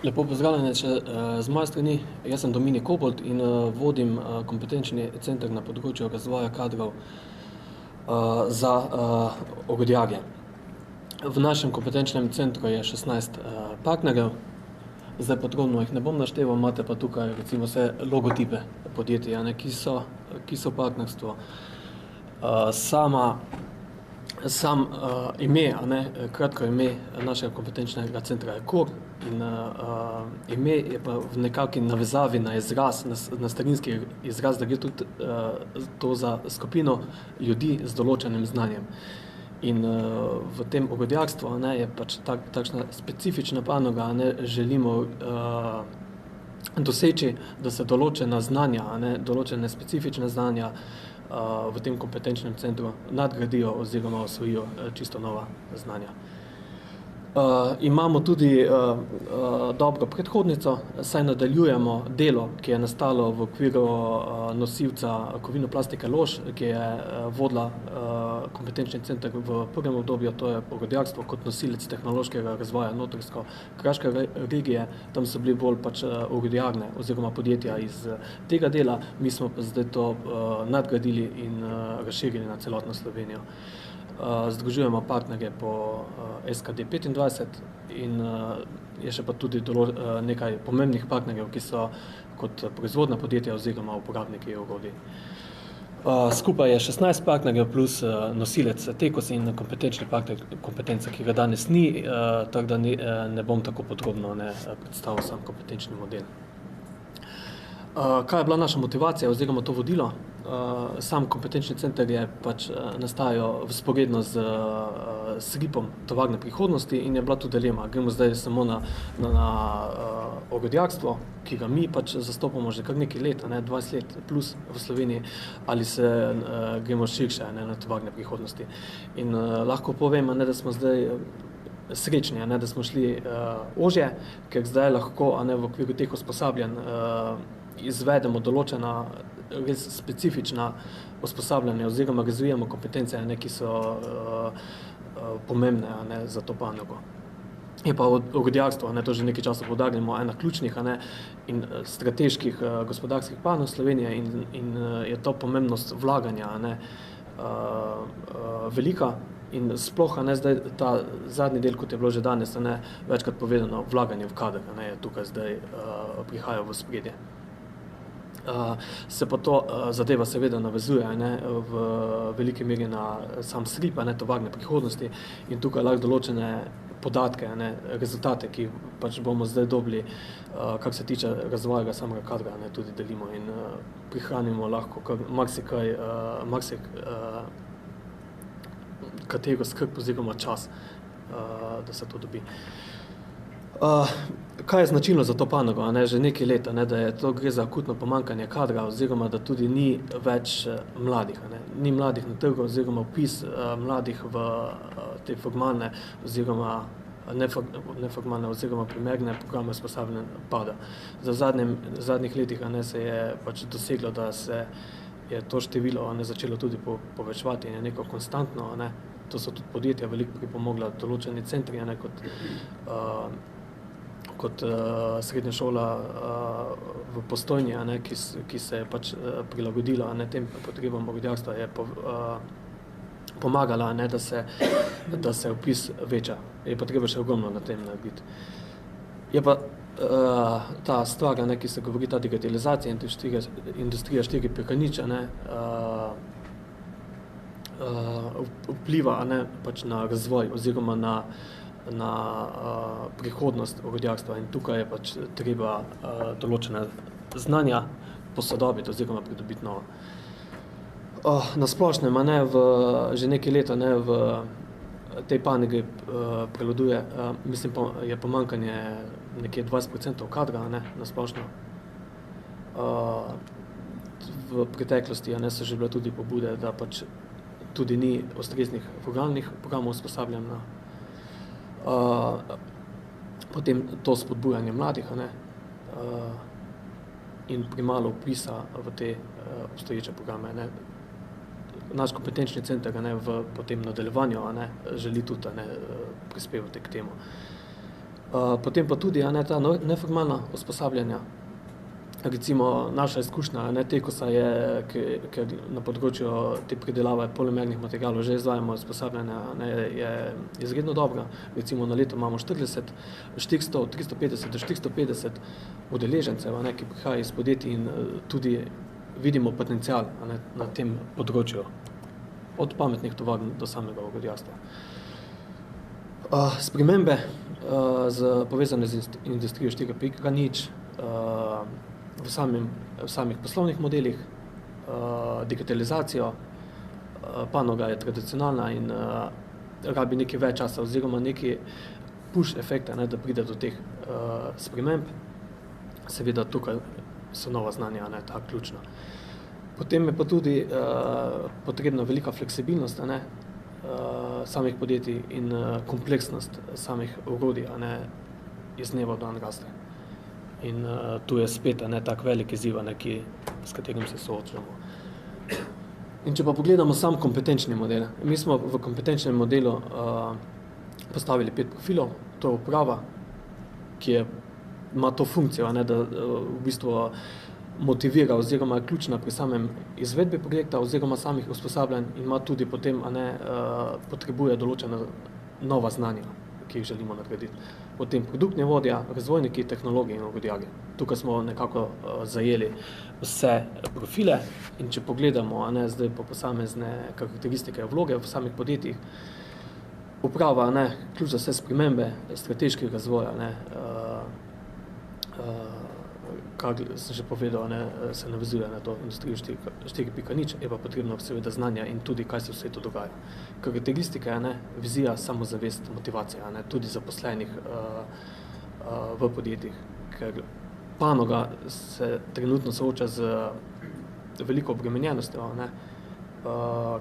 Lepo pozdravljeni še z moje strani. Jaz sem Dominik Kobold in vodim kompetenčni center na področju razvoja kadrov za orodjarje. V našem kompetenčnem centru je 16 partnerjev, zdaj podrobno jih ne bom našteval, imate pa tukaj recimo vse logotipe podjetij, ki so partnerstvo. Ime, kratko ime našega kompetenčnega centra je KOR in ime je pa v nekakšni navezavi na izraz, na starinski izraz, da gre tudi to za skupino ljudi z določenim znanjem. In v tem orodjarstvu je pač takšna specifična panoga, želimo doseči, da se določena znanja, določene specifične znanja v tem kompetenčnem centru nadgradijo oziroma osvojijo čisto nova znanja. Imamo tudi dobro predhodnico, saj nadaljujemo delo, ki je nastalo v okviru nosilca Kovinoplastike Lož, ki je vodila kompetenčni center v prvem obdobju, to je orodjarstvo kot nosilec tehnološkega razvoja Notranjsko-kraške regije. Tam so bili bolj orodjarne oziroma podjetja iz tega dela, mi smo pa zdaj to nadgradili in razširili na celotno Slovenijo. Združujemo partnerje po SKD 25 in je še pa tudi nekaj pomembnih partnerjev, ki so kot proizvodna podjetja oziroma uporabniki orodij. Skupaj je 16 partnerjev plus nosilec Tekos in kompetenčni partner kompetence, ki ga danes ni, tako da ne bom tako podrobno predstavil sam kompetenčni model. Kaj je bila naša motivacija oziroma to vodilo? Sam kompetenčni center je nastajal vzporedno z SRIP-om tovarne prihodnosti in je bila tu dilema. Gremo zdaj samo na orodjarstvo, ki ga mi zastopamo že kar nekaj let, 20 let plus v Sloveniji, ali se gremo širše na tovarne prihodnosti. In lahko povem, da smo zdaj srečni, da smo šli ožje, ker zdaj lahko v okviru teh usposabljanj izvedemo določena res specifična usposabljanja oziroma razvijamo kompetence, ki so pomembne za to panogo. Je pa orodjarstvo, to že nekaj časa poudarjamo, ena ključnih in strateških gospodarskih panog Slovenije in je to pomembnost vlaganja velika. In sploh zdaj ta zadnji del, kot je bilo že danes večkrat povedano, vlaganje v kader je tukaj zdaj prihaja v ospredje. Se pa to zadeva seveda navezuje v veliki meri na sam SRIP, tovarne prihodnosti in tukaj lahko določene podatke, rezultate, ki bomo zdaj dobili, kar se tiče razvoja samega kadra, tudi delimo in prihranimo lahko katero skrb oziroma čas, da se to dobi. Kaj je značilno za to panogo? Že nekaj let, da je to gre za akutno pomanjkanje kadra oziroma da tudi ni več mladih. Ni mladih na trgu oziroma vpis mladih v te formalne oziroma neformalne oziroma primerne programe usposabljanja pada. V zadnjih letih se je doseglo, da se je to število začelo tudi povečevati in je neko konstantno. To so tudi podjetja veliko pripomogla, določeni centri, kot srednja šola v Postojni, ki se je prilagodila tem potrebam orodjarstva, je pomagala, da se vpis veča. Je pa treba še ogromno na tem narediti. Je pa ta stvar, ki se govori, ta digitalizacija, industrija 4.0, vpliva na razvoj oziroma na prihodnost orodjarstva in tukaj je treba določene znanja posodobiti oziroma pridobiti novo. Na splošnem, že nekaj let v tej panogi prevladuje, je pomanjkanje nekje 20% kadra, na splošno. V preteklosti so že bile tudi pobude, da tudi ni ustreznih formalnih programov usposabljanja. Potem to spodbujanje mladih in premalo vpisa v te obstoječe programe. Naš kompetenčni center v potem nadaljevanju želi tudi prispevati k temu. Potem pa tudi ta neformalna usposabljanja. Recimo naša izkušnja Tekosa je, ker na področju te pridelave polimernih materialov že izvajamo usposabljanja, je izredno dobra. Recimo na leto imamo 350 do 450 udeležencev, ki prihajajo iz podjetij in tudi vidimo potencial na tem področju, od pametnih tovarn do samega orodjarstva. Spremembe povezane z industrijo 4.0, v samih poslovnih modelih, digitalizacijo, panoga je tradicionalna in rabi nekaj več časa oziroma nekaj push efekta, da pride do teh sprememb. Seveda tukaj so nova znanja ta ključna. Potem je pa tudi potrebna velika fleksibilnost samih podjetij in kompleksnost samih orodij iz dneva v dan raste. In tu je spet tak velik izziv, s katerim se soočamo. In če pa pogledamo sam kompetenčni model, mi smo v kompetenčnem modelu postavili 5 profilov, to je uprava, ki ima to funkcijo, da v bistvu motivira oziroma je ključna pri samem izvedbi projekta oziroma samih usposabljanj in ima tudi potem potrebuje določena nova znanja, ki jih želimo nadgraditi. Potem produktni vodja, razvojniki, tehnologi in orodjarji. Tukaj smo nekako zajeli vse profile in če pogledamo zdaj po posamezne karakteristike vloge v samih podjetjih, uprava, ključ za vse spremembe, strateški razvoj, kar sem že povedal, se navezuje na to industrijo 4.0, je pa potrebno seveda znanja in tudi, kaj se v svetu dogaja. Karakteristike, vizija, samozavest, motivacija, tudi zaposlenih v podjetjih, ker panoga se trenutno sooča z veliko obremenjenostjo,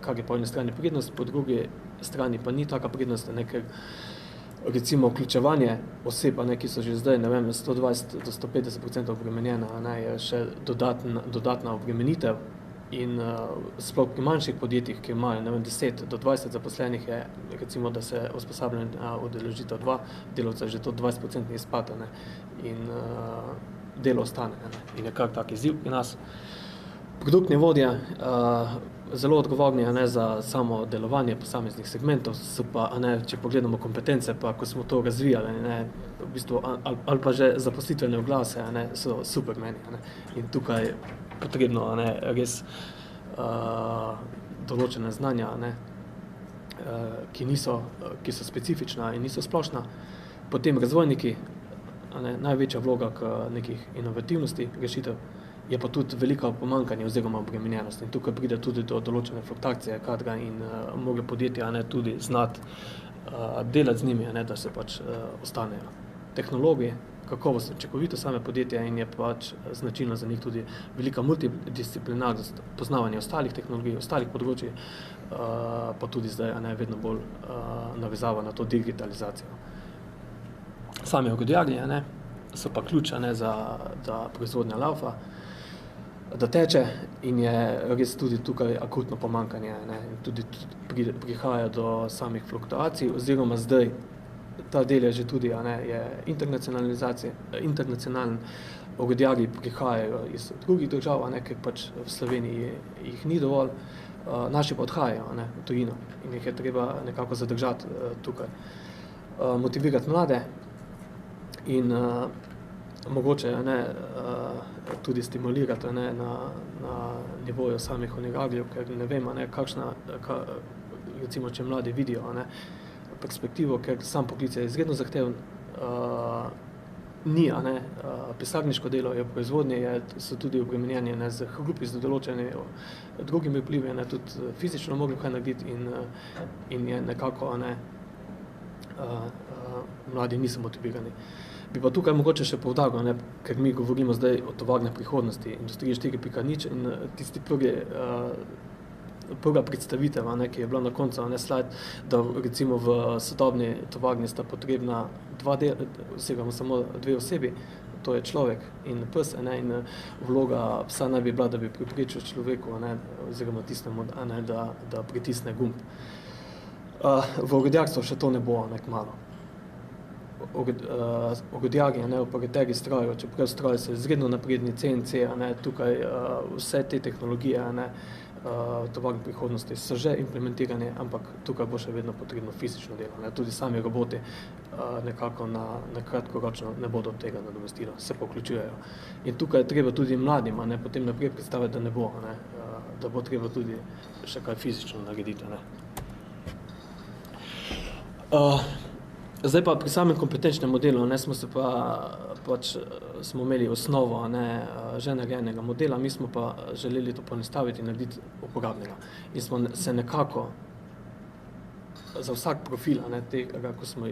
kar je po eni strani prednost, po drugi strani pa ni taka prednost, ker recimo vključevanje oseb, ki so že zdaj, 120 do 150% obremenjena, je še dodatna obremenitev in sploh pri manjših podjetjih, ki imajo 10 do 20 zaposlenih, je recimo, da se usposabljanje udeležitev 2 delavca, že to 20% izpad in delo ostane in je kar tak izziv pri nas. Produktni vodja, zelo odgovorni za samo delovanje posameznih segmentov, so pa, če pogledamo kompetence, pa ko smo to razvijali, v bistvu, ali pa že zaposlitvene oglase, so supermeni. In tukaj je potrebno res določene znanja, ki so specifična in niso splošna. Potem razvojniki, največja vloga k nekih inovativnosti rešitev, je pa tudi velika pomanjkanje oziroma obremenjenost. In tukaj pride tudi do določene fluktuacije kadra in morajo podjetja tudi znati delati z njimi, da se pač ostanejo. Tehnologi, kakovost, učinkovito same podjetja in je pač značilno za njih tudi velika multidisciplinarnost, poznavanje ostalih tehnologij, ostalih področij, pa tudi zdaj vedno bolj navezava na to digitalizacijo. Sami orodjarji so pa ključ za proizvodnja laufa, da teče in je res tudi tukaj akutno pomanjkanje in tudi prihaja do samih fluktuacij oziroma zdaj ta del je že tudi je internacionalen, orodjarji prihajajo iz drugih držav, ker pač v Sloveniji jih ni dovolj, naši pa odhajajo v tujino in jih je treba nekako zadržati tukaj. Motivirati mlade in mogoče tudi stimulirati na nivoju samih orodjarjev, ker ne vem, recimo, če mladi vidijo perspektivo, ker sam poklic je izredno zahteven, ni, pisarniško delo je v proizvodnji, so tudi obremenjeni z hrupi, z določenimi drugimi vplivi, tudi fizično mogli kaj narediti in je nekako mladi niso motivirani. Bi pa tukaj mogoče še poudaril, ker mi govorimo zdaj o tovarni prihodnosti, industrije 4.0 in tisti prva predstavitev, ki je bila na koncu slajd, da recimo v sodobni tovarni sta potrebna samo 2 osebi, to je človek in pes, in vloga psa naj bi bila, da bi preprečil človeku, oziroma tistemu, da pritisne gumb. V orodjarstvu še to ne bo kmalu. orodjarji, operaterji strojev, čeprav stroji so izredno napredni, CNC, tukaj vse te tehnologije, tovarne prihodnosti so že implementirane, ampak tukaj bo še vedno potrebno fizično delo. Tudi sami roboti nekako na kratkoročno ne bodo tega nadomestilo, se pa vključujejo. In tukaj je treba tudi mladim, potem naprej predstaviti, da ne bo, da bo treba tudi še kaj fizično narediti. Zdaj pa pri samem kompetenčnem modelu smo imeli osnovo že narejenega modela, mi smo pa želeli to poenostaviti in narediti uporabnega. In smo se nekako za vsak profil, tega, ko smo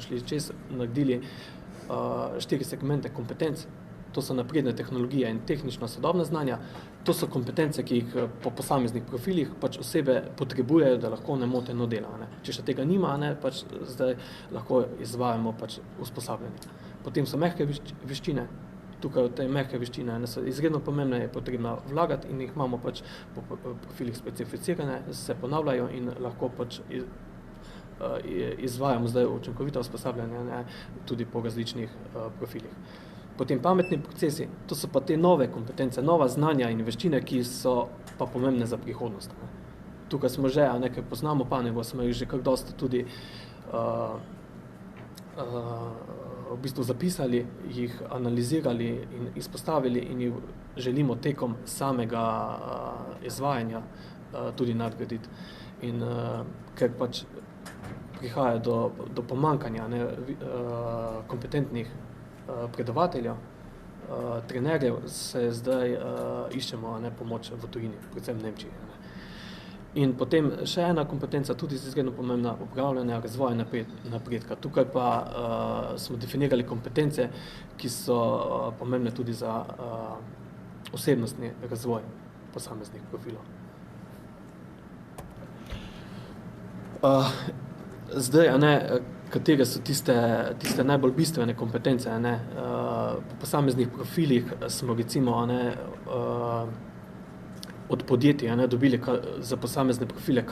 šli čez, naredili 4 segmente kompetenc. To so napredne tehnologije in tehnično sodobna znanja. To so kompetence, ki jih po posameznih profilih osebe potrebujejo, da lahko nemoteno dela. Če še tega nima, zdaj lahko izvajamo usposabljanje. Potem so mehke veščine. Tukaj v te mehke veščine so izredno pomembne, je potrebno vlagati in jih imamo po profilih specificirane, se ponavljajo in lahko izvajamo zdaj učinkovita usposabljanja tudi po različnih profilih. Potem pametni procesi, to so pa te nove kompetence, nova znanja in veščine, ki so pa pomembne za prihodnost. Tukaj smo že, ker poznamo panogo, smo jih že kar dosti tudi v bistvu zapisali, jih analizirali in izpostavili in jih želimo tekom samega izvajanja tudi nadgraditi. In ker prihaja do pomanjkanja kompetentnih predavateljev, trenerjev, se zdaj iščemo pomoč v tujini, predvsem v Nemčiji. In potem še ena kompetenca, tudi izredno pomembna, upravljanja razvoja napredka. Tukaj pa smo definirali kompetence, ki so pomembne tudi za osebnostni razvoj posameznih profilov. Zdaj, katere so tiste najbolj bistvene kompetence, po posameznih profilih smo recimo od podjetij dobili za posamezne profile,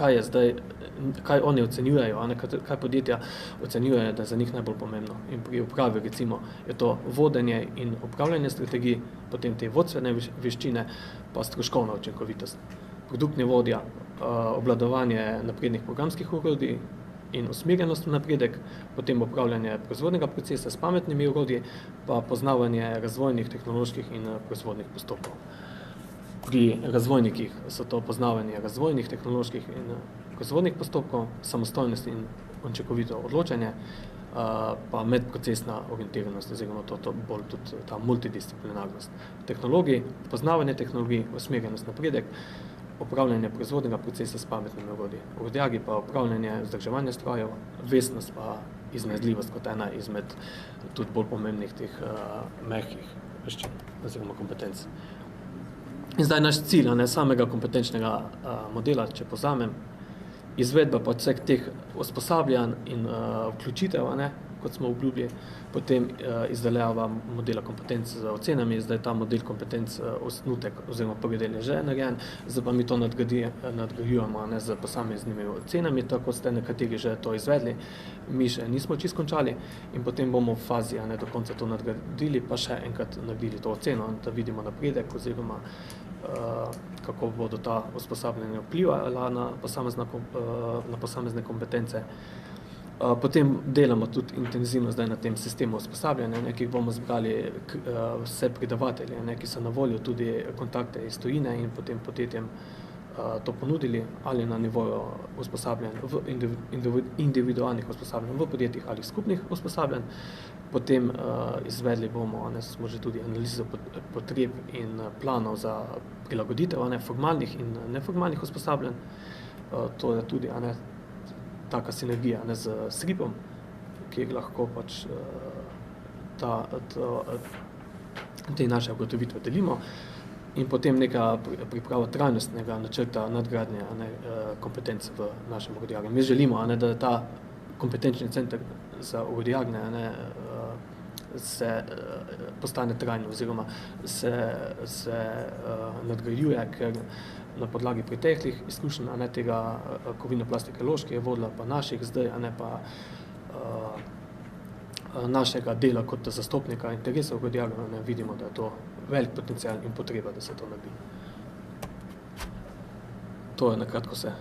kaj oni ocenjujejo, kaj podjetja ocenjujejo, da je za njih najbolj pomembno. In pri upravi recimo je to vodenje in upravljanje strategij, potem te vodstvene veščine, pa stroškovna učinkovitost. Produktni vodja, obvladovanje naprednih programskih orodij in usmerjenost v napredek, potem upravljanje proizvodnega procesa s pametnimi orodji, pa poznavanje razvojnih, tehnoloških in proizvodnih postopkov. Pri razvojnikih so to poznavanje razvojnih, tehnoloških in proizvodnih postopkov, samostojnost in učinkovito odločanje, pa medprocesna orientiranost, oziroma to bolj tudi ta multidisciplinarnost. Tehnologiji, poznavanje tehnologij, usmerjenost napredek, upravljanje proizvodnega procesa s pametnimi orodji. Orodjarji pa upravljanje vzdrževanja strojev, vestnost pa iznajdljivost kot ena izmed tudi bolj pomembnih teh mehkih veščin oziroma kompetenc. In zdaj naš cilj samega kompetenčnega modela, če povzamem, izvedba pa vseh teh usposabljanj in vključitev, kot smo obljubili, potem izdelava modela kompetenc z ocenami, zdaj ta model kompetenc osnutek oziroma prvi del je že narejen, zdaj pa mi to nadgrajujemo z posameznimi ocenami, tako ste nekateri že to izvedli, mi še nismo čisto končali in potem bomo v fazi do konca to nadgradili, pa še enkrat naredili to oceno, da vidimo napredek oziroma kako bodo ta usposabljanja vplivala na posamezne kompetence. Potem delamo tudi intenzivno zdaj na tem sistemu usposabljanja, ki bomo zbrali vse predavatelje, ki so na voljo, tudi kontakte iz tujine in potem podjetjem to ponudili ali na nivoju usposabljanj, individualnih usposabljanj v podjetjih ali skupnih usposabljanj. Potem izvedli bomo, smo že tudi analizo potreb in planov za prilagoditev formalnih in neformalnih usposabljanj. To je tudi taka sinergija z SRIP-om, kjer lahko te naše ugotovitve delimo in potem neka priprava trajnostnega načrta nadgradnje kompetenc v našem orodjarju. Mi želimo, da je ta kompetenčni center za orodjarne se postane trajno oziroma se nadgrajuje, ker na podlagi preteklih izkušenj tega Kovinoplastike Lož, ki je vodila pa naših zdaj, pa našega dela kot zastopnika interesov rodijakov, ne vidimo, da je to velik potencial in potreba, da se to naredi. To je na kratko vse.